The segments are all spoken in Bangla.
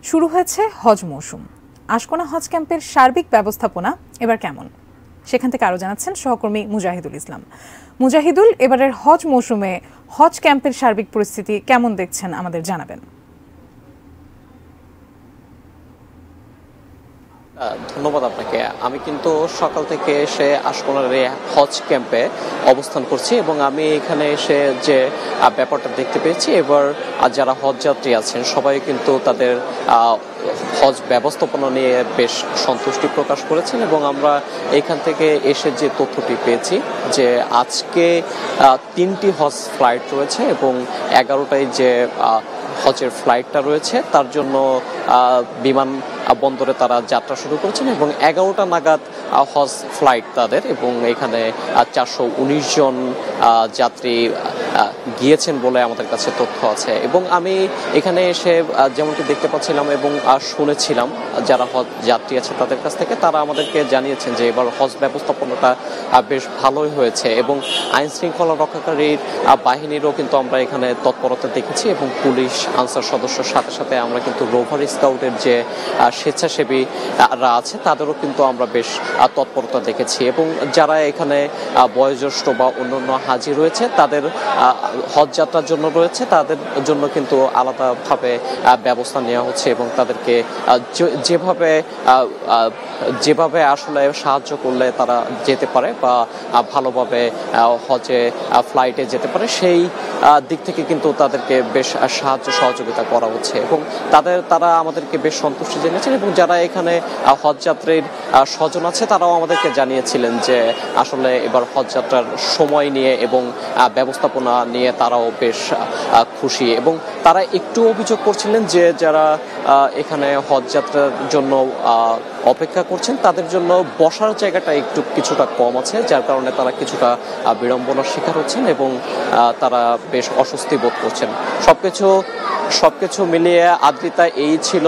শুরু হয়েছে হজ মৌসুম। আশকোনা হজ ক্যাম্পের সার্বিক ব্যবস্থাপনা এবার কেমন, সেখান থেকে আরো জানাচ্ছেন সহকর্মী মুজাহিদুল ইসলাম। মুজাহিদুল, এবারের হজ মৌসুমে হজ ক্যাম্পের সার্বিক পরিস্থিতি কেমন দেখছেন আমাদের জানাবেন। ধন্যবাদ আপনাকে। আমি কিন্তু সকাল থেকে এসে আশকোনার হজ ক্যাম্পে অবস্থান করছি এবং আমি এখানে এসে যে ব্যাপারটা দেখতে পেয়েছি, এবার যারা হজ যাত্রী আছেন সবাই কিন্তু তাদের হজ ব্যবস্থাপনা নিয়ে বেশ সন্তুষ্টি প্রকাশ করেছেন এবং আমরা এখান থেকে এসে যে তথ্যটি পেয়েছি যে আজকে 3টি হজ ফ্লাইট রয়েছে এবং 11টায় যে হজের ফ্লাইটটা রয়েছে তার জন্য বিমান বন্দরে তারা যাত্রা শুরু করেছেন এবং 11টা নাগাদ হজ ফ্লাইট তাদের, এবং এখানে 419 জন যাত্রী গিয়েছেন বলে আমাদের কাছে তথ্য আছে। এবং আমি এখানে এসে যেমনটি দেখতে পাচ্ছিলাম এবং শুনেছিলাম যারা হজ যাত্রী আছে তাদের কাছ থেকে, তারা আমাদেরকে জানিয়েছেন যে এবার হজ ব্যবস্থাপনাটা বেশ ভালোই হয়েছে এবং আইন শৃঙ্খলা রক্ষাকারীর বাহিনীরও কিন্তু আমরা এখানে তৎপরতা দেখেছি এবং পুলিশ আনসার সদস্যের সাথে সাথে আমরা কিন্তু রোভার স্কাউটের যে স্বেচ্ছাসেবীরা আছে তাদেরও কিন্তু আমরা বেশ তৎপরতা দেখেছি এবং যারা এখানে বয়োজ্যেষ্ঠ বা অন্যান্য হাজি রয়েছে তাদের হজ যাত্রার জন্য রয়েছে তাদের জন্য কিন্তু আলাদাভাবে ব্যবস্থা নেওয়া হচ্ছে এবং তাদেরকে যেভাবে আসলে সাহায্য করলে তারা যেতে পারে বা ভালোভাবে হজে ফ্লাইটে যেতে পারে সেই দিক থেকে কিন্তু তাদেরকে বেশ সাহায্য সহযোগিতা করা হচ্ছে এবং তারা আমাদেরকে বেশ সন্তুষ্টি জেনেছেন এবং যারা এখানে হজ যাত্রীর স্বজন আছে তারাও আমাদেরকে জানিয়েছিলেন যে আসলে এবার হজ যাত্রার সময় নিয়ে এবং ব্যবস্থাপনা নিয়ে তারাও বেশ খুশি এবং তারা একটু অভিযোগ করছিলেন যে যারা এখানে হজ যাত্রার জন্য অপেক্ষা করছেন তাদের জন্য বসার জায়গাটা কিছুটা কম আছে, যার কারণে তারা কিছুটা বিড়ম্বনার শিকার হচ্ছেন এবং তারা বেশ অস্বস্তি বোধ করছেন। সবকিছু মিলিয়ে আদ্রিতা এই ছিল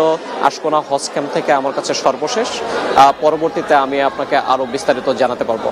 আশকোনা হজ ক্যাম্প থেকে আমার কাছে সর্বশেষ। পরবর্তীতে আমি আপনাকে আরো বিস্তারিত জানাতে পারবো।